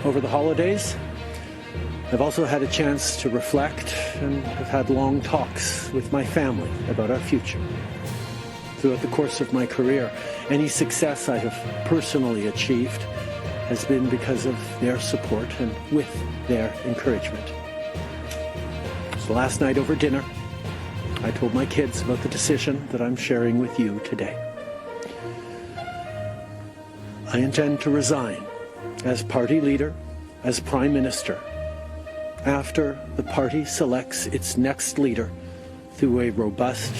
over the holidays. I've also had a chance to reflect and have had long talks with my family about our future. Throughout the course of my career, any success I have personally achieved has been because of their support and with their encouragement. So last night over dinner, I told my kids about the decision that I'm sharing with you today. I intend to resign as party leader, as Prime Minister, after the party selects its next leader through a robust,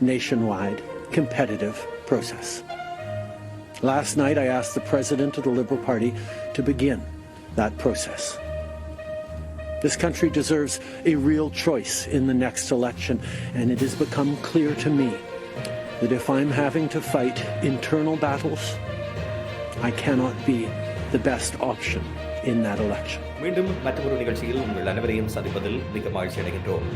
nationwide, competitive process. Last night, I asked the President of the Liberal Party to begin that process. This country deserves a real choice in the next election, and it has become clear to me that if I'm having to fight internal battles, I cannot be the best option in that election. மீண்டும் மற்றொரு நிகழ்ச்சியில் உங்கள் அனைவரையும் சந்திப்பதில் மிக மகிழ்ச்சி அடைகின்றோம்.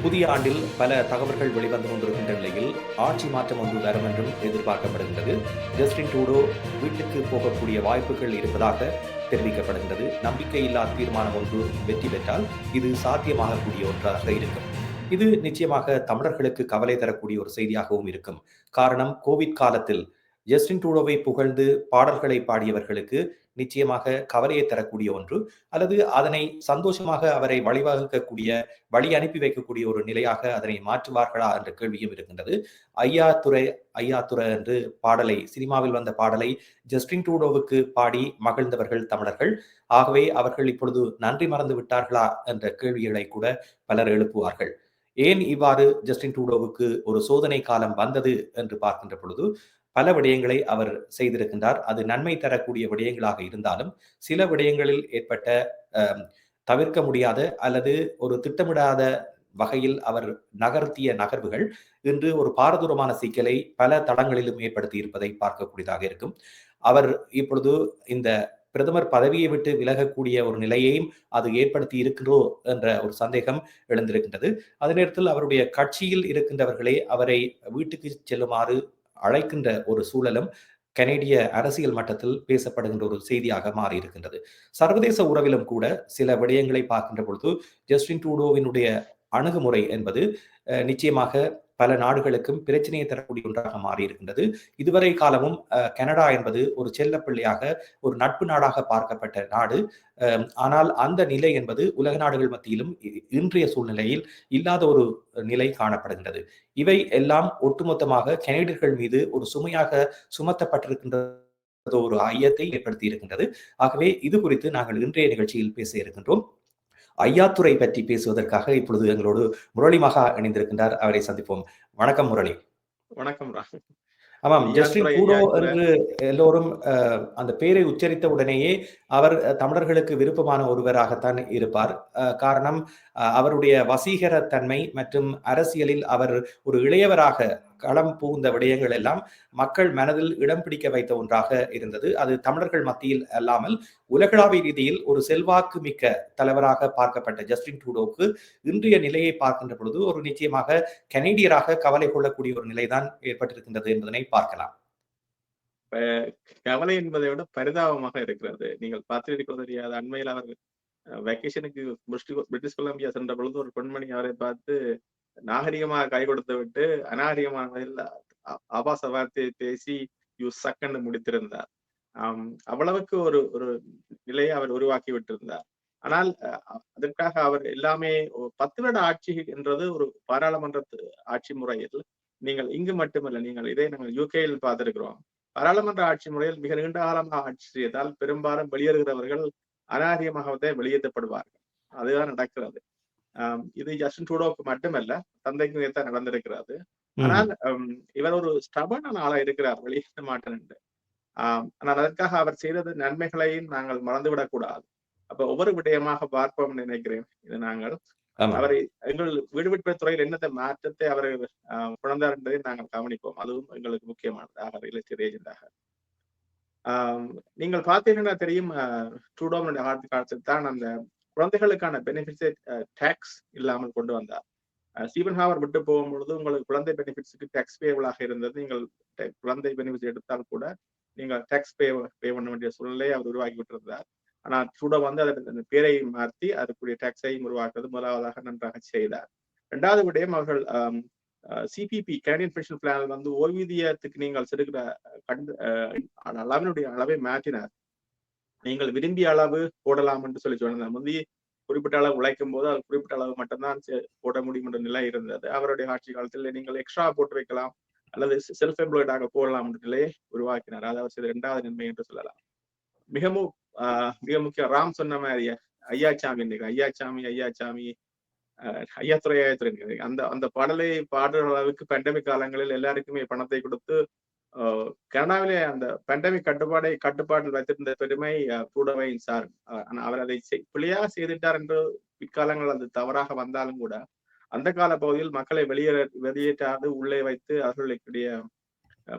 புதிய ஆண்டில் பல தகவல்கள் வெளிவந்து கொண்டிருக்கின்ற நிலையில் ஆட்சி மாற்றம் ஒன்று வரும் என்றும் எதிர்பார்க்கப்படுகின்றது. ஜஸ்டின் ட்ரூடோ வீட்டுக்கு போகக்கூடிய வாய்ப்புகள் இருப்பதாக தெரிவிக்கப்படுகின்றது. நம்பிக்கையில்லா தீர்மானம் ஒன்று வெற்றி பெற்றால் இது சாத்தியமாகக்கூடிய ஒன்றாக இருக்கும். இது நிச்சயமாக தமிழர்களுக்கு கவலை தரக்கூடிய ஒரு செய்தியாகவும் இருக்கும். காரணம், கோவிட் காலத்தில் ஜஸ்டின் ட்ரூடோவை புகழ்ந்து பாடல்களை பாடியவர்களுக்கு நிச்சயமாக கவலையை தரக்கூடிய ஒன்று, அல்லது அதனை சந்தோஷமாக அவரை வழிவகுக்கக்கூடிய, வழி அனுப்பி வைக்கக்கூடிய ஒரு நிலையாக அதனை மாற்றுவார்களா என்ற கேள்வியும் இருக்கின்றது. ஐயா துரை என்று பாடலை, சினிமாவில் வந்த பாடலை ஜஸ்டின் ட்ரூடோவுக்கு பாடி மகிழ்ந்தவர்கள் தமிழர்கள். ஆகவே அவர்கள் இப்பொழுது நன்றி மறந்து விட்டார்களா என்ற கேள்விகளை கூட பலர் எழுப்புவார்கள். ஏன் இவ்வாறு ஜஸ்டின் ட்ரூடோவுக்கு ஒரு சோதனை காலம் வந்தது என்று பார்க்கின்ற பொழுது பல விடயங்களை அவர் செய்திருக்கின்றார். அது நன்மை தரக்கூடிய விடயங்களாக இருந்தாலும் சில விடயங்களில் ஏற்பட்ட தவிர்க்க முடியாத அல்லது ஒரு திட்டமிடாத வகையில் அவர் நகர்த்திய நகர்வுகள் இன்று ஒரு பாரதூரமான சிக்கலை பல தளங்களிலும் ஏற்படுத்தி இருப்பதை பார்க்கக்கூடியதாக இருக்கும். அவர் இப்பொழுது இந்த பிரதமர் பதவியை விட்டு விலகக்கூடிய ஒரு நிலையையும் அது ஏற்படுத்தி இருக்கிறோ என்ற ஒரு சந்தேகம் எழுந்திருக்கின்றது. அதே நேரத்தில் அவருடைய கட்சியில் இருக்கின்றவர்களே அவரை வீட்டுக்கு செல்லுமாறு அழைக்கின்ற ஒரு சூழலும் கனேடிய அரசியல் மட்டத்தில் பேசப்படுகின்ற ஒரு செய்தியாக மாறி இருக்கின்றது. சர்வதேச உறவிலும் கூட சில விடயங்களை பார்க்கின்ற பொழுது ஜஸ்டின் ட்ரூடோவினுடைய அணுகுமுறை என்பது நிச்சயமாக பல நாடுகளுக்கும் பிரச்சனையை தரக்கூடிய ஒன்றாக மாறி இருக்கின்றது. இதுவரை காலமும் கனடா என்பது ஒரு செல்ல பிள்ளையாக, ஒரு நட்பு நாடாக பார்க்கப்பட்ட நாடு. ஆனால் அந்த நிலை என்பது உலக நாடுகள் மத்தியிலும் இன்றைய சூழ்நிலையில் இல்லாத ஒரு நிலை காணப்படுகின்றது. இவை எல்லாம் ஒட்டுமொத்தமாக கனேடியர்கள் மீது ஒரு சுமையாக சுமத்தப்பட்டிருக்கின்ற ஒரு ஐயத்தை ஏற்படுத்தி இருக்கின்றது. ஆகவே இது குறித்து நாங்கள் இன்றைய நிகழ்ச்சியில் பேச இருக்கின்றோம். ஐயாத்துரை பற்றி பேசுவதற்காக இப்பொழுது எங்களோடு முரளி மகா இணைந்திருக்கின்றார். அவரை சந்திப்போம். வணக்கம் முரளி. வணக்கம். ஆமாம், ஜஸ்டின் ட்ரூடோ என்று எல்லோரும் அந்த பெயரை உச்சரித்த உடனேயே அவர் தமிழர்களுக்கு விருப்பமான ஒருவராகத்தான் இருப்பார். காரணம், அவருடைய வசீகர தன்மை மற்றும் அரசியலில் அவர் ஒரு இளையவராக களம் புகுந்த விடயங்கள் எல்லாம் மக்கள் மனதில் இடம் பிடிக்க வைத்த ஒன்றாக இருந்தது. அது தமிழர்கள் மத்தியில் அல்லாமல் உலகளாவிய ரீதியில் ஒரு செல்வாக்கு மிக்க தலைவராக பார்க்கப்பட்ட ஜஸ்டின் ட்ரூடோவுக்கு இன்றைய நிலையை பார்க்கின்ற பொழுது ஒரு நிச்சயமாக கனேடியராக கவலை கொள்ளக்கூடிய ஒரு நிலைதான் ஏற்பட்டிருக்கின்றது என்பதனை பார்க்கலாம். கவலை என்பதை விட பரிதாபமாக இருக்கிறது. நீங்கள் பார்த்திருக்கிறது தெரியாது, அண்மையில் அவர் வெக்கேஷனுக்கு பிரிட்டிஷ் கொலம்பியா சென்ற பொழுது ஒரு பெண்மணி அவரை பார்த்து நாகரிகமாக கை கொடுத்து விட்டு அநாகரிகமான ஆபாச வார்த்தையை பேசி யூ சக்கன்னு முடித்திருந்தார். அவ்வளவுக்கு ஒரு நிலையை அவர் உருவாக்கி விட்டிருந்தார். ஆனால் அதற்காக அவர் எல்லாமே 10 வருட ஆட்சி என்றது ஒரு பாராளுமன்ற ஆட்சி முறையில், நீங்கள் இங்கு மட்டுமல்ல, நீங்கள் இதை நாங்கள் யூகேயில் பார்த்திருக்கிறோம். பாராளுமன்ற ஆட்சி முறையில் மிக நீண்ட காலமாக ஆட்சி செய்தால் பெரும்பாலும் வெளியேறுகிறவர்கள் அநாகரிகமாகவே வெளியேற்றப்படுவார்கள். அதுதான் நடக்கிறது. இது ஜஸ்டின் ட்ரூடோவுக்கு மட்டுமல்ல, தந்தைக்கு தான் நடந்திருக்கிறது. ஆனால் இவர் ஒரு ஸ்டபர்னான ஆளா இருக்கிறார், வெளியேற்ற மாட்டேன் என்று. ஆனால் அதற்காக அவர் செய்தது நன்மைகளையும் நாங்கள் மறந்துவிடக் கூடாது. அப்ப ஒவ்வொரு விடயமாக பார்ப்போம் நினைக்கிறேன். இது நாங்கள் அவரை எங்கள் வீடு விடுப்பு துறையில் என்னத்த மாற்றத்தை அவர் குழந்தார் என்பதை நாங்கள் கவனிப்போம். அதுவும் எங்களுக்கு முக்கியமானதாக ரியல் எஸ்டேட் ஏஜென்டாக. நீங்கள் பார்த்தீங்கன்னா தெரியும், ட்ரூடோவினுடைய ஆட்சி காலத்தில் தான் அந்த குழந்தைகளுக்கான பெனிஃபிட்ஸை டாக்ஸ் இல்லாமல் கொண்டு வந்தார். ஸ்டீபன் ஹாவர் விட்டு போகும்பொழுது உங்களுக்கு குழந்தை பெனிஃபிட்ஸுக்கு டாக்ஸ் பேபிளாக இருந்தது. நீங்கள் குழந்தை பெனிஃபிட்ஸ் எடுத்தால் கூட நீங்கள் டாக்ஸ் பே பண்ண வேண்டிய சூழ்நிலையை அவர் உருவாக்கி விட்டிருந்தார். ஆனால் ட்ரூடோ வந்து அதன் பேரை மாற்றி அதுக்குரிய டாக்ஸையும் உருவாக்குறது முதலாவதாக நன்றாக செய்தார். இரண்டாவது விடயம் அவர்கள் சிபிபி கேண்டியன் பென்ஷன் பிளான் வந்து ஓய்வூதியத்துக்கு நீங்கள் செலுகிற அளவினுடைய அளவை மாற்றினார். நீங்கள் விரும்பிய அளவு போடலாம் என்று சொல்லி சொன்னார். முந்தைய குறிப்பிட்ட அளவு உழைக்கும் போது அது குறிப்பிட்ட அளவு மட்டும்தான் போட முடியும் என்ற நிலை இருந்தது. அவருடைய ஆட்சி காலத்தில் நீங்கள் எக்ஸ்ட்ரா போட்டு வைக்கலாம் அல்லது செல்ஃப் எம்ப்ளாய்டாக போடலாம் என்ற நிலையை உருவாக்கினார். அது அவர் செய்த இரண்டாவது நன்மை என்று சொல்லலாம். மிக முக்கியம் ராம் சொன்ன மாதிரி ஐயாச்சாமி ஐயாத்துறை அந்த அந்த பாடலை பாடுற அளவுக்கு பெண்டமிக் காலங்களில் எல்லாருக்குமே பணத்தை கொடுத்து கனடாவிலே அந்த பெண்டமிக் கட்டுப்பாட்டில் வைத்திருந்த பெருமை ட்ரூடோவை சார். அவர் அதை பிழையாக செய்துட்டார் என்று பிற்காலங்கள் அது தவறாக வந்தாலும் கூட அந்த கால பகுதியில் மக்களை வெளியேற்றாது உள்ளே வைத்து அவர்களுடைய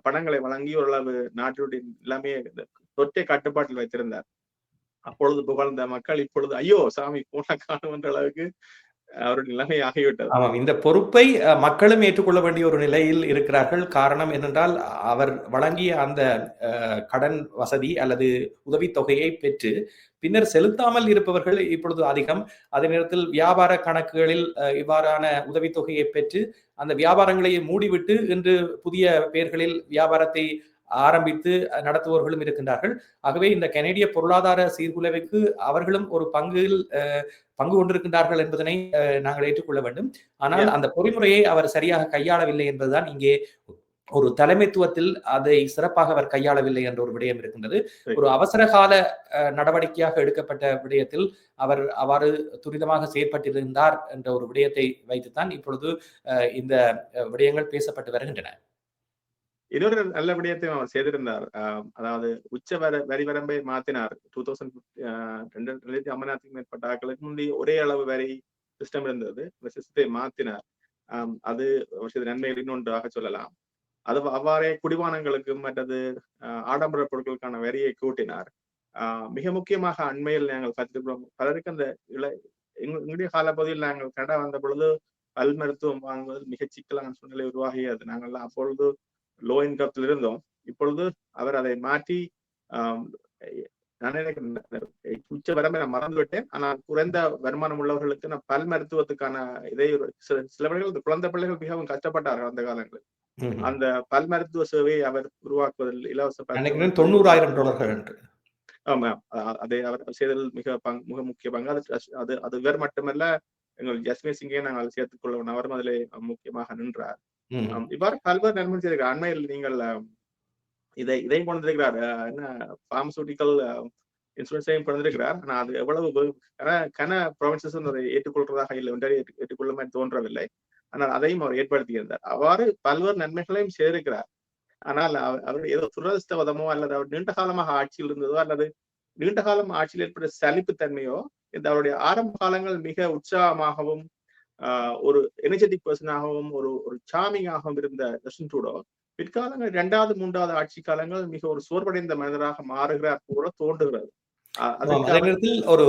பணங்களை வழங்கி ஓரளவு நாட்டுடைய எல்லாமே தொற்றை கட்டுப்பாட்டில் வைத்திருந்தார். அப்பொழுது புகழ்ந்த மக்கள் இப்பொழுது ஐயோ சாமி போன காணும் என்ற அளவுக்கு அவருடைய நிலைமை ஆகிவிட்டது. ஆமாம், இந்த பொறுப்பை மக்களும் ஏற்றுக்கொள்ள வேண்டிய ஒரு நிலையில் இருக்கிறார்கள். காரணம் என்னென்றால் அவர் வழங்கிய அந்த கடன் வசதி அல்லது உதவித்தொகையை பெற்று பின்னர் செலுத்தாமல் இருப்பவர்கள் இப்பொழுது அதிகம். அதே நேரத்தில் வியாபார கணக்குகளில் இவ்வாறான உதவித்தொகையை பெற்று அந்த வியாபாரங்களை மூடிவிட்டு இன்று புதிய பெயர்களில் வியாபாரத்தை ஆரம்பித்து நடத்துபவர்களும் இருக்கின்றார்கள். ஆகவே இந்த கனேடிய பொருளாதார சீர்குலைவுக்கு அவர்களும் ஒரு பங்கு கொண்டிருக்கின்றார்கள் என்பதனை நாங்கள் ஏற்றுக்கொள்ள வேண்டும். ஆனால் அந்த பொறிமுறையை அவர் சரியாக கையாளவில்லை என்பதுதான் இங்கே ஒரு தலைமைத்துவத்தில் அதை சிறப்பாக அவர் கையாளவில்லை என்ற ஒரு விடயம் இருக்கின்றது. ஒரு அவசர கால நடவடிக்கையாக எடுக்கப்பட்ட விடயத்தில் அவர் அவ்வாறு துரிதமாக செயற்பட்டிருந்தார் என்ற ஒரு விடயத்தை வைத்துத்தான் இப்பொழுது இந்த விடயங்கள் பேசப்பட்டு வருகின்றன. இன்னொரு நல்ல விடயத்தையும் அவர் செய்திருந்தார். அதாவது உச்ச வரி வரம்பை மாத்தினார். 2050 மேற்பட்ட ஆட்களுக்கு முந்தைய ஒரே அளவு வரி சிஸ்டம் இருந்தது. அந்த சிஸ்டத்தை மாத்தினார். அது நன்மைகள் இன்னொன்றாக சொல்லலாம். அது அவ்வாறே குடிபானங்களுக்கு மற்றது ஆடம்பர பொருட்களுக்கான வரியை கூட்டினார். மிக முக்கியமாக அண்மையில் நாங்கள் பார்த்திருக்கிறோம், பலருக்கு அந்த எங்களுடைய காலப்பகுதியில் நாங்கள் கனடா வந்த பொழுது பல் மருத்துவம் வாங்குவது மிக சிக்கலான சூழ்நிலை உருவாகியது. நாங்கள் அப்பொழுது லோ இன்கத்தில் இருந்தோம். இப்பொழுது அவர் அதை மாற்றி உச்ச வரம்பை நான் மறந்துவிட்டேன். ஆனால் குறைந்த வருமானம் உள்ளவர்களுக்கு நான் பல் மருத்துவத்துக்கான இதை சில பிள்ளைகள் குழந்தை பிள்ளைகள் மிகவும் கஷ்டப்பட்டார்கள் அந்த காலங்களில். அந்த பல் மருத்துவ சேவையை அவர் உருவாக்குவதில் இலவச $90,000. ஆமா, அதை அவர் செய்ததில் மிக முக்கிய பங்கு. அது வேறு மட்டுமல்ல, எங்கள் ஜஸ்மீர் சிங்கை நாங்கள் சேர்த்துக் கொள்ள அவரும் அதிலே முக்கியமாக நின்றார். இவ்வாறு பல்வேறு நன்மை செய்திருக்கிறார். அண்மையில் நீங்கள் இதையும் கொண்டிருக்கிறார், என்ன பார்மசூட்டிக்கல் இன்சூரன்ஸையும் கொண்டிருக்கிறார். ஆனா அது எவ்வளவு கன ப்ரொவின்சஸ் அதை ஏற்றுக்கொள்றதாக இல்லை, ஒன்றை ஏற்றுக்கொள்ள மாதிரி தோன்றவில்லை. ஆனால் அதையும் அவர் ஏற்படுத்தியிருந்தார். அவ்வாறு பல்வேறு நன்மைகளையும் செய்திருக்கிறார். ஆனால் அவர் ஏதோ துரதிருஷ்டவதமோ அல்லது அவர் நீண்ட காலமாக ஆட்சியில் இருந்ததோ அல்லது நீண்ட காலம் ஆட்சியில் ஏற்பட்ட சலிப்புத்தன்மையோ இந்த அவருடைய ஆரம்ப காலங்கள் மிக உற்சாகமாகவும் ஒரு எனர்ஜெட்டிக் பர்சனாகவும் ஒரு சாமிங்காகவும் இருந்த ஜஸ்டின் ட்ரூடோ பிற்காலங்கள் 2வது 3வது ஆட்சி காலங்கள் மிக ஒரு சோர்வடைந்த மனிதராக மாறுகிறார் போல தோன்றுகிறது. அதே நேரத்தில் ஒரு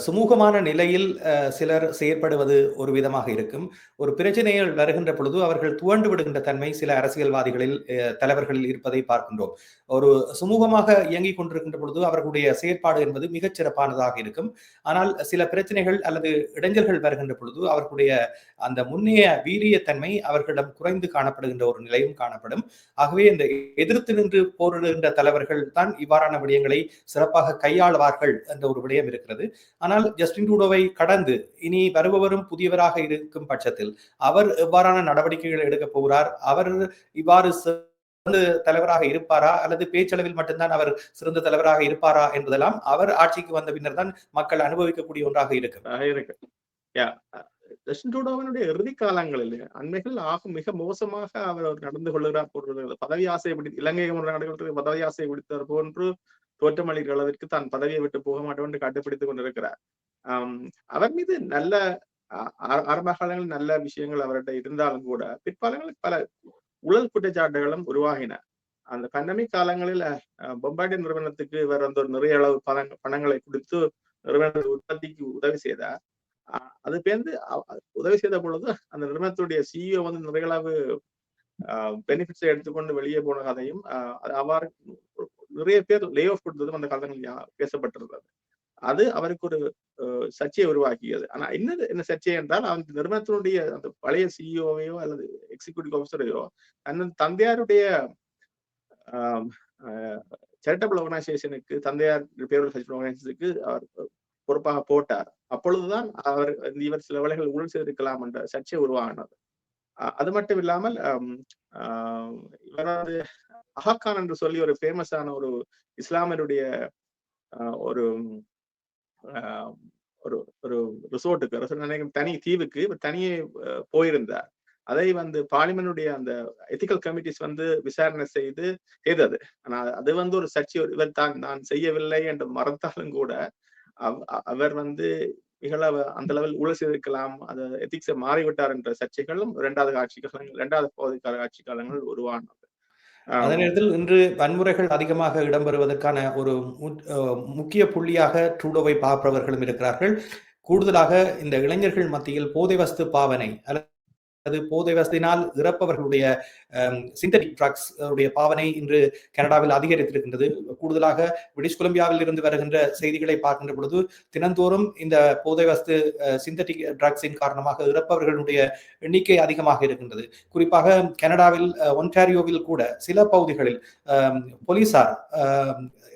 சுமூகமான நிலையில் சிலர் செயற்படுவது ஒரு விதமாக இருக்கும். ஒரு பிரச்சனைகள் வருகின்ற பொழுது அவர்கள் துவண்டு விடுகின்ற தன்மை சில அரசியல்வாதிகளில் தலைவர்களில் இருப்பதை பார்க்கின்றோம். ஒரு சுமூகமாக இயங்கிக் கொண்டிருக்கின்ற பொழுது அவர்களுடைய செயற்பாடு என்பது மிகச் சிறப்பானதாக இருக்கும். ஆனால் சில பிரச்சனைகள் அல்லது இடைஞ்சல்கள் வருகின்ற பொழுது அவர்களுடைய அந்த முன்னைய வீரியத்தன்மை அவர்களிடம் குறைந்து காணப்படுகின்ற ஒரு நிலையும் காணப்படும். ஆகவே இந்த எதிர்த்து நின்று போரிடுகின்ற தலைவர்கள் தான் இவ்வாறான விடயங்களை சிறப்பாக கையாளுவார்கள் என்ற ஒரு விடயம் இருக்கிறது. ஆனால் ஜஸ்டின் ட்ரூடோவை கடந்து இனி வருபவரும் புதியவராக இருக்கும் பட்சத்தில் அவர் எவ்வாறான நடவடிக்கைகள் எடுக்க போகிறார், அவர் இவ்வாறு சிறந்த தலைவராக இருப்பாரா அல்லது பேச்சளவில் மட்டும்தான் அவர் சிறந்த தலைவராக இருப்பாரா என்பதெல்லாம் அவர் ஆட்சிக்கு வந்த பின்னர் தான் மக்கள் அனுபவிக்கக்கூடிய ஒன்றாக இருக்கு. ஜஸ்டின் ட்ரூடோவினுடைய இறுதி காலங்களில் அண்மைகள் மிக மோசமாக அவர் நடந்து கொள்கிறார் போன்றது. பதவி ஆசை இலங்கை நாடுகளுக்கு பதவி ஆசை பிடித்தார் போன்று தோற்றமளிக்கிற அளவிற்கு தான் பதவியை விட்டு போக மாட்டோம் என்று கட்டுப்பிடித்துக் கொண்டிருக்கிறார். அவர் மீது நல்ல ஆரம்ப காலங்களில் நல்ல விஷயங்கள் அவர்கிட்ட இருந்தாலும் கூட பிற்காலங்களில் பல ஊழல் குற்றச்சாட்டுகளும் உருவாகின. அந்த பேண்டமிக் காலங்களில் பொம்பார்டியர் நிறுவனத்துக்கு இவர் வந்து நிறைய அளவு பணங்களை கொடுத்து நிறுவன உற்பத்திக்கு உதவி செய்தார். அது பேர்ந்து உதவி செய்த பொழுது அந்த நிறுவனத்துடைய சிஇஓ வந்து நிறைய அளவு பெனிஃபிட்ஸை எடுத்துக்கொண்டு வெளியே போன கதையும் அவ்வாறு நிறைய பேர் லே ஆஃப் கொடுத்ததும் அந்த காலங்களில் பேசப்பட்டிருந்தது. அது அவருக்கு ஒரு சர்ச்சையை உருவாக்கியது. ஆனா என்ன சர்ச்சை என்றால், அந்த நிறுவனத்தினுடைய அந்த பழைய சிஇஓவையோ அல்லது எக்ஸிக்யூட்டிவ் ஆஃபீஸரையோ தன் தந்தையாருடைய சேரிட்டபிள் ஆர்கனைசேஷனுக்கு, தந்தையார் பேரோல் சேரிட்டபிள் ஆர்கனைசேஷனுக்கு அவர் பொறுப்பாக போட்டார். அப்பொழுதுதான் இவர் சில வேளைகள் ஊழல் செய்திருக்கலாம் என்ற சர்ச்சை உருவாகினது. அது மட்டும் இல்லாமல் இவர் வந்து அஹாக்கான் என்று சொல்லி ஒரு ஃபேமஸான ஒரு இஸ்லாமியருடைய ஒரு ஒரு ஒரு ரிசோர்ட்டுக்கு, தனி தீவுக்கு தனியே போயிருந்தார். அதை வந்து பார்லிமெண்டுடைய அந்த எத்திக்கல் கமிட்டிஸ் வந்து விசாரணை செய்தது. ஆனா அது வந்து ஒரு சர்ச்சை. இவர் நான் செய்யவில்லை என்று மறந்தாலும் கூட அவர் வந்து அந்த அளவில் ஊழல் செய்திருக்கலாம், அது எத்திக்ஸை மாறிவிட்டார் என்ற சர்ச்சைகளும் இரண்டாவது ஆட்சி காலங்கள் உருவானது. அதே நேரத்தில் இன்று வன்முறைகள் அதிகமாக இடம்பெறுவதற்கான ஒரு முக்கிய புள்ளியாக ட்ரூடோவை பார்ப்பவர்களும் இருக்கிறார்கள். கூடுதலாக இந்த இளைஞர்கள் மத்தியில் போதை வஸ்து பாவனை அல்லது போதை வசதியினால் இறப்பவர்களுடைய சிந்தட்டிக் ட்ரக்ஸ் உடைய பாவனை இன்று கனடாவில் அதிகரித்திருக்கின்றது. கூடுதலாக பிரிட்டிஷ் கொலம்பியாவில் இருந்து வருகின்ற செய்திகளை பார்க்கின்ற பொழுது தினந்தோறும் இந்த போதை வஸ்து சிந்தட்டிக் ட்ரக்ஸின் காரணமாக இறப்பவர்களுடைய எண்ணிக்கை அதிகமாக இருக்கின்றது. குறிப்பாக கனடாவில் ஒன்டாரியோவில் கூட சில பகுதிகளில் போலீசார்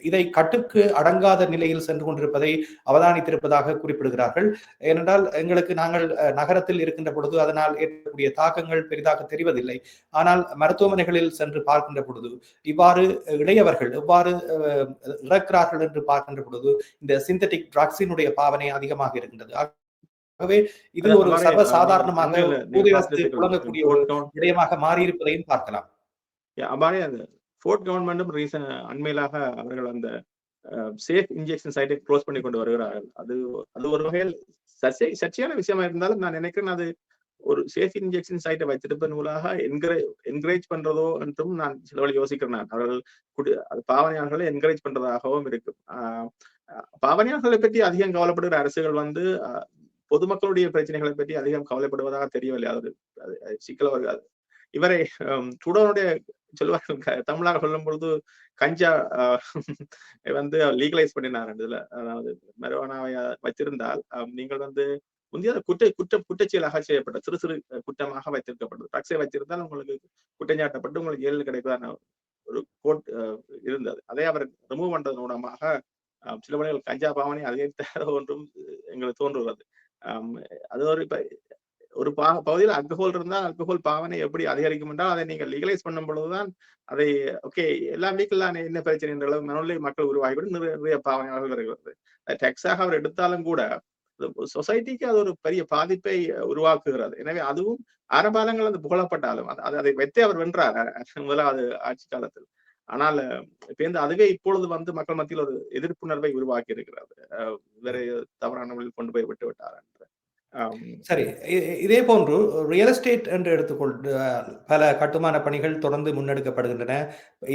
இதை கட்டுக்கு அடங்காத நிலையில் சென்று கொண்டிருப்பதை அவதானித்திருப்பதாக குறிப்பிடுகிறார்கள். ஏனென்றால் நாங்கள் நகரத்தில் இருக்கின்ற பொழுது அதனால் ஏற்படக்கூடிய தாக்கங்கள் பெரிதாக தெரிவதில்லை. ஆனால் மருத்துவமனைகளில் சென்று பார்க்கின்ற பொழுது இவ்வாறு இளையவர்கள் எவ்வாறு இறக்கிறார்கள் என்று பார்க்கின்ற பொழுது இந்த சிந்தட்டிக் ட்ரக்ஸினுடைய பாவனை அதிகமாக இருக்கின்றது. ஆகவே இது ஒரு சர்வ சாதாரணமாக புழங்கக்கூடிய ஒரு விடயமாக மாறியிருப்பதையும் பார்க்கலாம். ஃபோர்ட் கவர்மெண்டும் அண்மையிலாக அவர்கள் அந்த சேஃப் இன்ஜெக்ஷன் சைட்டை க்ளோஸ் பண்ணி கொண்டு வருகிறார்கள். அது ஒரு வகையில் சர்ச்சையான விஷயமா இருந்தாலும் நான் நினைக்கிறேன் அது ஒரு சேஃப் இன்ஜெக்ஷன் சைட்டை வைத்திருப்பதன் மூலமாக என்கரேஜ் பண்றதோ என்றும் நான் சில வழி யோசிக்கிறேன். அவர்கள் பாவனையாளர்களை என்கரேஜ் பண்றதாகவும் இருக்கும். பாவனையாளர்களை பற்றி அதிகம் கவலைப்படுகிற அரசுகள் வந்து பொதுமக்களுடைய பிரச்சனைகளை பற்றி அதிகம் கவலைப்படுவதாக தெரியவில்லை. அது சிக்கல் வருகிறது. இவரை ட்ரூடோனுடைய சொல்லுவார்கள், தமிழாக சொல்லும் பொழுது கஞ்சா வந்து லீகலைஸ் பண்ணினார். இதுல அதாவது மரிவானாவை வைத்திருந்தால் நீங்கள் வந்து முந்தைய குற்றச்செயலாக செய்யப்பட்ட சிறு சிறு குற்றமாக வைத்திருக்கப்பட்டது. ட்ரக்ஸை வைத்திருந்தால் உங்களுக்கு குற்றஞ்சாட்டப்பட்டு உங்களுக்கு ஏழு கிடைப்பதான ஒரு கோர்ட் இருந்தது. அதை அவர் ரிமூவ் பண்றதன் மூலமாக சில வழிகள் கஞ்சா பாவனை அதிகரித்த ஒன்றும் எங்களுக்கு தோன்றுகிறது. அது ஒரு பகுதியில் அல்கஹோல் இருந்தால் அல்கஹோல் பாவனை எப்படி அதிகரிக்கும் என்றால் அதை நீங்கள் லீகலைஸ் பண்ணும் பொழுதுதான் அதை ஓகே எல்லாம் லீகல் என்ன பிரச்சனை என்ற அளவு மனநிலை மக்கள் உருவாகிவிடும். நிறைய பாவனையாளர்கள் வருகிறது. டெக்ஸாக அவர் எடுத்தாலும் கூட சொசைட்டிக்கு அது ஒரு பெரிய பாதிப்பை உருவாக்குகிறது. எனவே அதுவும் ஆரம்பாலங்கள் அது புகழப்பட்டாலும் அதை வைத்தே அவர் வென்றார் முதலாவது ஆட்சி காலத்தில். ஆனால் அதுவே இப்பொழுது வந்து மக்கள் மத்தியில் ஒரு எதிர்ப்புணர்வை உருவாக்கி இருக்கிறது. வேற தவறான வழியில் கொண்டு போய் விட்டு விட்டார் என்று. சரி, இதே போன்று ரியல் எஸ்டேட் என்று எடுத்துக்கொண்டு பல கட்டுமான பணிகள் தொடர்ந்து முன்னெடுக்கப்படுகின்றன.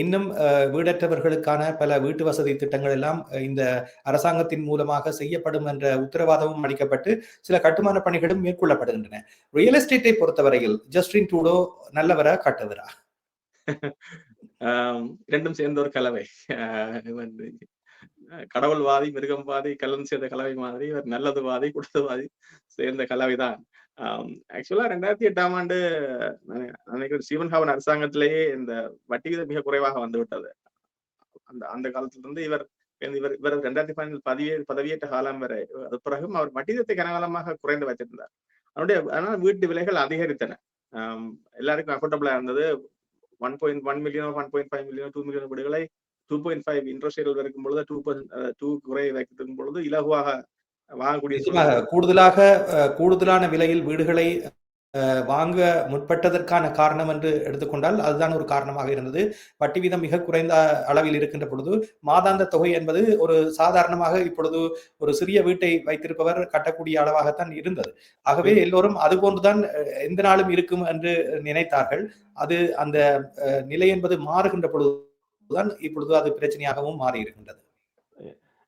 இன்னும் வீடற்றவர்களுக்கான பல வீட்டு வசதி திட்டங்கள் எல்லாம் இந்த அரசாங்கத்தின் மூலமாக செய்யப்படும் என்ற உத்தரவாதமும் அளிக்கப்பட்டு சில கட்டுமான பணிகளும் மேற்கொள்ளப்படுகின்றன. ரியல் எஸ்டேட்டை பொறுத்தவரையில் ஜஸ்டின் ட்ரூடோ நல்லவரா கட்டவரா? இரண்டும் சேர்ந்த ஒரு கலவை. கடவுள்வாதி, மிருகம்வாதி, கலந்து சேர்ந்த கலவை மாதிரி இவர் நல்லதுவாதி, குடத்துவாதி சேர்ந்த கலவைதான். ஆக்சுவலா 2008ஆம் ஆண்டு நினைக்கிறேன் ஸ்டீவன் ஹார்பர் அரசாங்கத்திலேயே இந்த வட்டி விகிதம் மிக குறைவாக வந்துவிட்டது. அந்த காலத்திலிருந்து இவர் 2015 பதவியேற்ற காலம் வரை அது பிறகும் அவர் வட்டி விகிதத்தை கனகாலமாக குறைந்து வைத்திருந்தார். அதனால வீட்டு விலைகள் அதிகரித்தன. எல்லாருக்கும் அஃபோர்டபுளா இருந்தது. 1.1 மில்லியன் 1.5 மில்லியன் 2 மில்லியன் வீடுகளை 2.5 இன்ட்ரெஸ்ட் ரேட் இருக்கும் பொழுது 2% குறை வைக்கும் பொழுது இலகுவாக வாங்கக்கூடிய கூடுதலான விலையில் வீடுகளை வாங்க முற்பட்டதற்கான காரணம் என்று எடுத்துக்கொண்டால் அதுதான் ஒரு காரணமாக இருந்தது. வட்டி வீதம் மிக குறைந்த அளவில் இருக்கின்ற பொழுது மாதாந்த தொகை என்பது ஒரு சாதாரணமாக இப்பொழுது ஒரு சிறிய வீட்டை வைத்திருப்பவர் கட்டக்கூடிய அளவாகத்தான் இருந்தது. ஆகவே எல்லோரும் அது போன்றுதான் எந்த நாளும் இருக்கும் என்று நினைத்தார்கள். அது அந்த நிலை என்பது மாறுகின்ற பொழுதுதான் இப்பொழுது அது பிரச்சனையாகவும் மாறி இருக்கின்றது.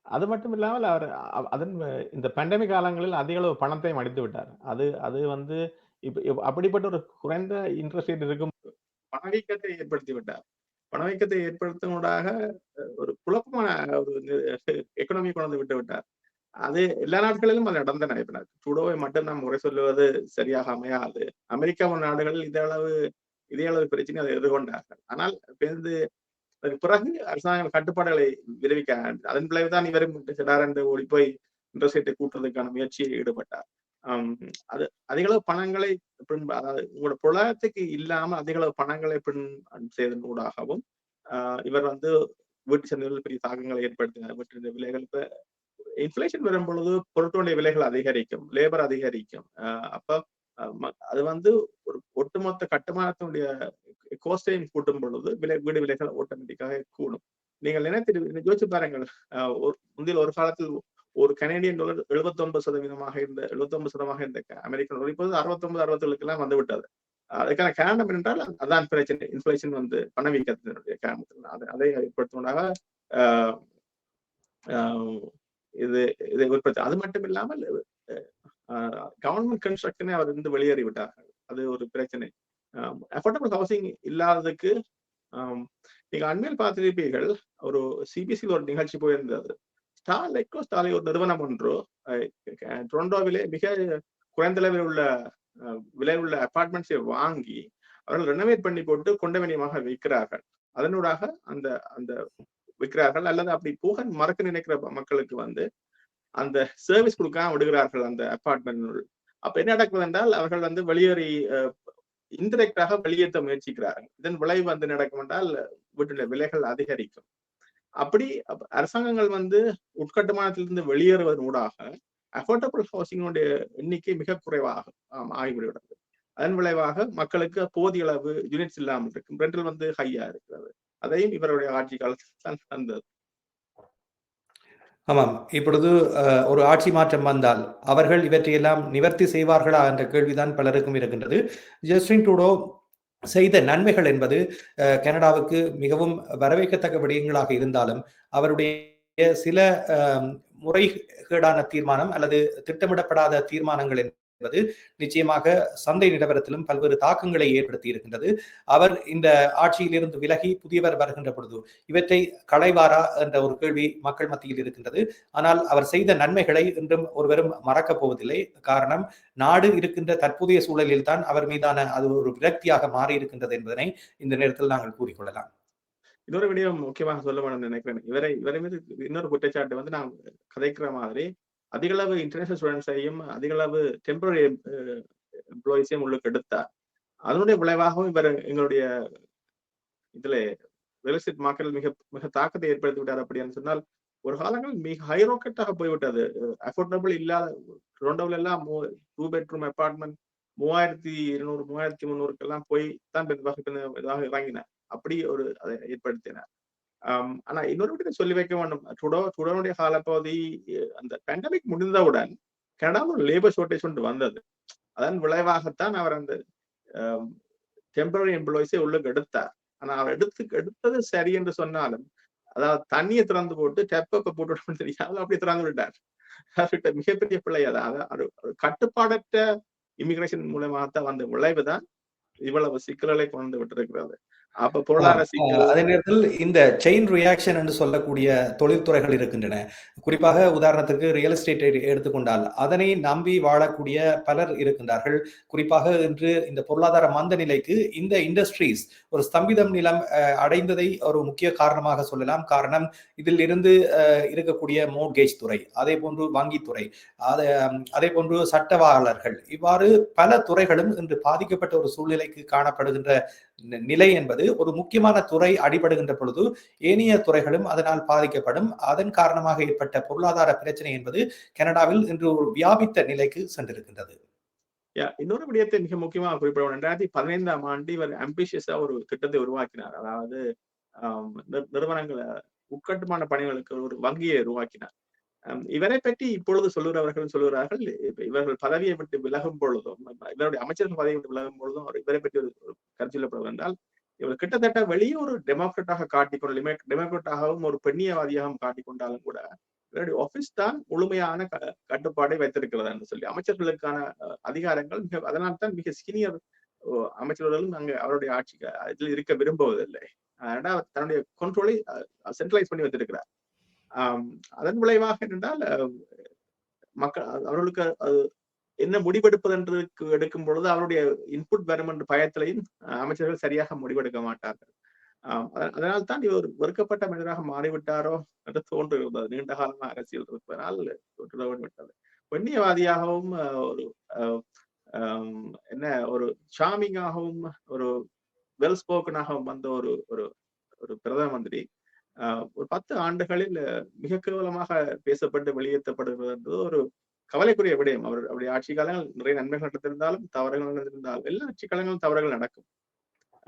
அது மட்டும் இல்லாமல் அவர் இந்த பேண்டமிக் காலங்களில் அதிக அளவு பணத்தை அடித்து விட்டார். அது வந்து அப்படிப்பட்ட ஒரு குறைந்த இன்ட்ரெஸ்ட் ரேட் இருக்கும் பணவீக்கத்தை ஏற்படுத்தி விட்டார். பணவீக்கத்தை ஏற்படுத்துவதாக ஒரு குழப்பமான ஒரு எக்கனாமி கொண்டு விட்டு விட்டார். அது எல்லா நாட்களிலும் அது நடந்தன. இப்ப ட்ரூடோவை மட்டும் நாம் முறை சொல்லுவது சரியாக அமையாது. அமெரிக்கா போன்ற நாடுகளில் இதே அளவு பிரச்சனை அதை எதிர்கொண்டார்கள். ஆனால் அதுக்கு பிறகு அரசாங்கம் கட்டுப்பாடுகளை விரைவிக்க அதன் விளைவுதான் இவரும் சிடாரண்டு ஓடி போய் இன்ட்ரெஸ்ட் ரேட்டை கூட்டுறதுக்கான முயற்சியில் ஈடுபட்டார். அது அதிக அளவு பணங்களை அதாவது உங்களோட பொருளாதாரத்துக்கு இல்லாம அதிக அளவு பணங்களை செய்தன் ஊடாகவும் இவர் வீட்டு சந்தைகளில் பெரிய தாக்கங்களை ஏற்படுத்தினார். வீட்டு விலைகள் இப்ப இன்ஃபிளேஷன் வரும் பொழுது பொருட்களுடைய விலைகள் அதிகரிக்கும், லேபர் அதிகரிக்கும். அப்ப அது ஒரு ஒட்டுமொத்த கட்டுமானத்தினுடைய கோஸ்டையும் கூட்டும் பொழுது வீடு விலைகள் ஆட்டோமேட்டிக்காக கூடும். நீங்கள் யோசிச்சு பாருங்கள், முந்தைய ஒரு காலத்தில் ஒரு கனேடியன் டாலர் 79% இருந்த அமெரிக்கன் டாலர் இப்போது 69-67 எல்லாம் வந்து விட்டது. அதுக்கான காரணம் என்றால் அதான் பிரச்சனை. இன்ஃபிளேஷன் பணவீக்கத்தினுடைய காரணத்தில் அதை ஏற்படுத்துவதாக இதை உற்பத்தி. அது மட்டும் இல்லாமல் கவர்மெண்ட் கன்ஸ்ட்ரக்ஷனை அவர் வெளியேறி விட்டார்கள். அது ஒரு பிரச்சனை. அஃபோர்டபிள் ஹவுசிங் இல்லாததுக்கு நீங்க அண்மையில் பார்த்திருப்பீர்கள், ஒரு சிபிசியில் ஒரு நிகழ்ச்சி போயிருந்தது. ஸ்டாலை ஒரு நிறுவனம் ஒன்று டொரண்டோவிலே மிக குறைந்த விலை உள்ள அபார்ட்மெண்ட்ஸை வாங்கி அவர்கள் ரெனோவேட் பண்ணி போட்டு கொண்டவனியமாக விற்கிறார்கள். அதனூடாக அந்த விற்கிறார்கள். அல்லது அப்படி போக மறக்க நினைக்கிற மக்களுக்கு அந்த சர்வீஸ் கொடுக்காம விடுகிறார்கள் அந்த அபார்ட்மெண்ட். அப்ப என்ன நடக்குது என்றால் அவர்கள் வெளியேறி இன்டிரெக்டாக வெளியேற்ற முயற்சிக்கிறார்கள். இதன் விளைவு நடக்கும் என்றால் வீட்டுல விலைகள் அதிகரிக்கும். அப்படி அரசாங்கங்கள் உட்கட்டுமானத்திலிருந்து வெளியேறுவதன் ஊடாக அஃபோர்டபிள் ஹவுசிங்குடைய எண்ணிக்கை மிக குறைவாக ஆகிவிடுகிறது. அதன் விளைவாக மக்களுக்கு போதிய அளவு யூனிட்ஸ் இல்லாமல் இருக்கும். ரெண்டல் ஹையா இருக்கிறது. அதையும் இவருடைய ஆட்சி காலத்தில் தான் தந்தது. ஆமாம். இப்பொழுது ஒரு ஆட்சி மாற்றம் வந்தால் அவர்கள் இவற்றையெல்லாம் நிவர்த்தி செய்வார்களா என்ற கேள்விதான் பலருக்கும் இருக்கின்றது. ஜஸ்டின் ட்ரூடோ செய்த நன்மைகள் என்பது கனடாவுக்கு மிகவும் வரவேற்கத்தக்க விடயங்களாக இருந்தாலும் அவருடைய சில முறைகேடான தீர்மானம் அல்லது திட்டமிடப்படாத தீர்மானங்கள் என்பது நிச்சயமாக சந்தை நிலவரத்திலும் பல்வேறு தாக்கங்களை ஏற்படுத்தி இருக்கின்றது. அவர் இந்த ஆட்சியிலிருந்து விலகி புதியவர் வருகின்ற பொழுது இவற்றை களைவாரா என்ற ஒரு கேள்வி மக்கள் மத்தியில் இருக்கின்றது. ஆனால் அவர் செய்த நன்மைகளை இன்றும் ஒருவரும் மறக்கப் போவதில்லை. காரணம், நாடு இருக்கின்ற தற்போதைய சூழலில் தான் அவர் மீதான அது ஒரு விரக்தியாக மாறி இருக்கின்றது என்பதனை இந்த நேரத்தில் நாங்கள் கூறிக்கொள்ளலாம். இன்னொரு விடயம் முக்கியமாக சொல்ல வேண்டும் நினைக்கிறேன். இவரை மீது இன்னொரு குற்றச்சாட்டு நான் கதைக்கிற மாதிரி அதிக அளவு இன்டர்நேஷனல் ஸ்டூடெண்ட்ஸையும் அதிக அளவு டெம்பரரி எம்ப்ளாயிஸையும் உள்ளுக்கு எடுத்தார். அதனுடைய விளைவாகவும் இவர் எங்களுடைய ரியல் எஸ்டேட் மார்க்கெட்டில் மிக மிக தாக்கத்தை ஏற்படுத்தி விட்டார். அப்படின்னு சொன்னால் ஒரு காலங்கள் மிக ஹை ராக்கெட்டாக போய்விட்டது. அஃபோர்டபிள் இல்லாத டொரண்டோவில் எல்லாம் 2 பெட்ரூம் அபார்ட்மெண்ட் 3200 3300 போய் தான் இதாக இறங்கினார். அப்படி ஒரு அதை ஏற்படுத்தினார். ஆனா இன்னொரு விட்டு சொல்லி வைக்க வேண்டும், ட்ரூடோனுடைய காலப்பகுதி அந்த பேண்டமிக் முடிந்தவுடன் கனடாவில் ஒரு லேபர் ஷார்டேஜ் வந்தது. அதன் விளைவாகத்தான் அவர் அந்த டெம்பரரி எம்ப்ளாயிஸை உள்ளுக்கு எடுத்தார். ஆனா அவர் எடுத்தது சரி என்று சொன்னாலும், அதாவது தண்ணியை திறந்து போட்டு டெப்ப போட்டு தெரியாது அப்படி திறந்து விட்டார். மிகப்பெரிய பிள்ளை. அதாவது கட்டுப்பாடற்ற இமிகிரேஷன் மூலமாகத்தான் வந்த விளைவுதான் இவ்வளவு சிக்கல்களை கொண்டு விட்டிருக்கிறது. அப்ப பொருளாதார சிக்கல். அதே நேரத்தில் இந்த செயின் ரியாக்ஷன் என்று சொல்லக்கூடிய தொழில்துறைகள் இருக்கின்றன. குறிப்பாக உதாரணத்துக்கு ரியல் எஸ்டேட்டை எடுத்துக்கொண்டால் அதனை நம்பி வாழக்கூடிய பலர் இருக்கின்றார்கள். குறிப்பாக இன்று இந்த பொருளாதார மந்த நிலைக்கு இந்த இண்டஸ்ட்ரீஸ் ஒரு ஸ்தம்பிதம் நிலம் அடைந்ததை ஒரு முக்கிய காரணமாக சொல்லலாம். காரணம், இதில் இருந்து இருக்கக்கூடிய மோர்கேஜ் துறை, அதே போன்று வங்கித்துறை, அதே போன்று சட்டவாளர்கள், இவ்வாறு பல துறைகளும் இன்று பாதிக்கப்பட்ட ஒரு சூழ்நிலைக்கு காணப்படுகின்ற நிலை என்பது ஒரு முக்கியமான துறை அடிபடுகின்ற பொழுது ஏனைய துறைகளும் அதனால் பாதிக்கப்படும். அதன் காரணமாக ஏற்பட்ட பொருளாதார பிரச்சனை என்பது கனடாவில் இன்று ஒரு வியாபித்த நிலைக்கு சென்றிருக்கின்றது. இன்னொரு விடயத்தை மிக முக்கியமாக குறிப்பிட 2015ஆம் ஆண்டு இவர் அம்பிஷியஸா ஒரு திட்டத்தை உருவாக்கினார். அதாவது நிறுவனங்களை உட்கட்டுமான பணிகளுக்கு ஒரு வங்கியை உருவாக்கினார். இவரை பற்றி இப்பொழுது சொல்லுகிறார்கள் இவர்கள் பதவியை விட்டு விலகும் பொழுதும், இவருடைய அமைச்சர்கள் பதவியை விட்டு விலகும் பொழுதும் இவரை பற்றி ஒரு கருத்து சொல்லப்படுவது என்றால், இவர் கிட்டத்தட்ட வெளியே ஒரு டெமோக்ராட்டாக காட்டிக்கொண்டு டெமோக்ராட்டாகவும் ஒரு பெண்ணியவாதியாகவும் காட்டிக்கொண்டாலும் கூட இவருடைய ஆபீஸ் தான் முழுமையான கட்டுப்பாடை வைத்திருக்கிறது என்று சொல்லி அமைச்சர்களுக்கான அதிகாரங்கள் அதனால்தான் மிக சீனியர் அமைச்சர்களும் அங்கு அவருடைய ஆட்சி இதில் இருக்க விரும்புவதில்லை. தன்னுடைய கண்ட்ரோலை சென்ட்ரலைஸ் பண்ணி வைத்திருக்கிறார். அதன் விளைவாக என்றால் மக்கள் அவர்களுக்கு அது என்ன முடிவெடுப்பது என்று எடுக்கும் பொழுது அவருடைய இன்புட் வரும் என்ற பயத்திலையும் அமைச்சர்கள் சரியாக முடிவெடுக்க மாட்டார்கள். அதனால் தான் இவர் வெறுக்கப்பட்ட மனிதராக மாறிவிட்டாரோ என்று தோன்றுகிறது. நீண்ட காலமாக அரசியல் இருப்பதனால் விட்டது. பெண்ணியவாதியாகவும் ஒரு என்ன ஒரு சாமிங்காகவும் ஒரு வெல் ஸ்போக்கனாகவும் வந்த ஒரு ஒரு ஒரு பிரதம மந்திரி ஒரு 10 ஆண்டுகளில் மிக கேவலமாக பேசப்பட்டு வெளியேற்றப்படுகிறது என்பது ஒரு கவலைக்குரிய விடயம். அவருடைய ஆட்சி காலங்கள் நிறைய நன்மைகள் நடந்திருந்தாலும் தவறுகள் நடந்திருந்தாலும் எல்லா ஆட்சி காலங்களும் தவறுகள் நடக்கும்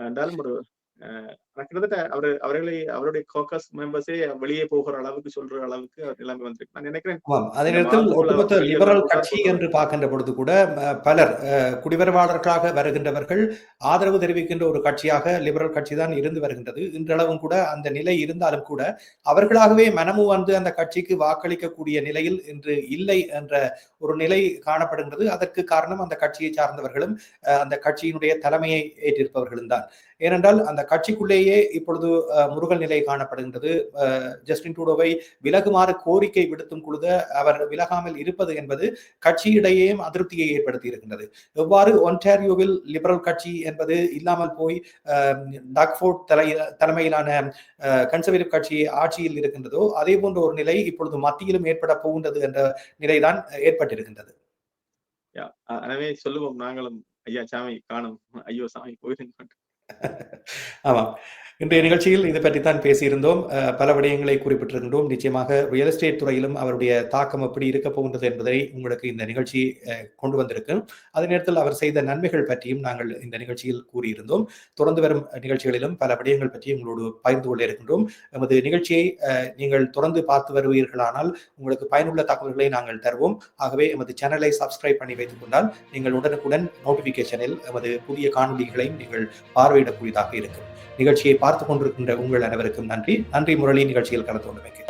என்றாலும் ஒரு கிட்டத்தட்ட அவர்களை அவருடைய கோக்கஸ் மெம்பர்ஸே வெளியே போகிற அளவுக்கு சொல்ற அளவுக்கு அவர் நிலைமை வந்திருக்கு. நான் நினைக்கிறேன் அதே நேரத்தில் ஒட்டுமொத்த லிபரல் கட்சி என்று பார்க்கின்ற பொழுது கூட பலர் குடிவரவாளர்களாக வருகின்றவர்கள் ஆதரவு தெரிவிக்கின்ற ஒரு கட்சியாக லிபரல் கட்சி தான் இருந்து வருகின்றது. இன்றளவும் கூட அந்த நிலை இருந்தாலும் கூட அவர்களாகவே மனமு வந்து அந்த கட்சிக்கு வாக்களிக்கக்கூடிய நிலையில் இன்று இல்லை என்ற ஒரு நிலை காணப்படுகின்றது. அதற்கு காரணம் அந்த கட்சியை சார்ந்தவர்களும் அந்த கட்சியினுடைய தலைமையை ஏற்றிருப்பவர்களும் தான். ஏனென்றால் அந்த கட்சிக்குள்ளேயே இப்பொழுது முருகல் நிலை காணப்படுகின்றது. ஜஸ்டின் ட்ரூடோவை விலகுமாறு கோரிக்கை விடுத்தும் பொழுது அவர் விலகாமல் இருப்பது என்பது கட்சியிடையேயும் அதிருப்தியை ஏற்படுத்தி இருக்கின்றது. எவ்வாறு ஒன்டாரியோவில் லிபரல் கட்சி என்பது இல்லாமல் போய் டாக்ஃபோர்ட் தலைமையிலான கன்சர்வேட்டிவ் கட்சி ஆட்சியில் இருக்கின்றதோ அதே போன்ற ஒரு நிலை இப்பொழுது மத்தியிலும் ஏற்பட போகின்றது என்ற நிலைதான் ஏற்பட்டிருக்கின்றது. எனவே சொல்லுவோம் நாங்களும் ஐயா சாமி காணும், ஐயோ சாமி போயிருங்க. ஆமா, இன்றைய நிகழ்ச்சியில் இதை பற்றித்தான் பேசியிருந்தோம். பல விடயங்களை குறிப்பிட்டிருக்கின்றோம். நிச்சயமாக ரியல் எஸ்டேட் துறையிலும் அவருடைய தாக்கம் எப்படி இருக்க போகின்றது என்பதை உங்களுக்கு இந்த நிகழ்ச்சி கொண்டு வந்திருக்கு. அதே நேரத்தில் அவர் செய்த நன்மைகள் பற்றியும் நாங்கள் இந்த நிகழ்ச்சியில் கூறியிருந்தோம். தொடர்ந்து வரும் நிகழ்ச்சிகளிலும் பல விடயங்கள் பற்றி உங்களோடு பகிர்ந்து கொள்ள இருக்கின்றோம். எமது நிகழ்ச்சியை நீங்கள் தொடர்ந்து பார்த்து வருவீர்களானால் உங்களுக்கு பயனுள்ள தகவல்களை நாங்கள் தருவோம். ஆகவே எமது சேனலை சப்ஸ்கிரைப் பண்ணி வைத்துக் கொண்டால் நீங்கள் உடனுக்குடன் நோட்டிபிகேஷனில் எமது புதிய காணொலிகளையும் நீங்கள் பார்வையிடக்கூடியதாக இருக்கும். நிகழ்ச்சியை பார்த்துக் கொண்டிருக்கின்ற உங்கள் அனைவருக்கும் நன்றி. முரளி நிகழ்ச்சியில் கலந்து கொண்டமைக்கு.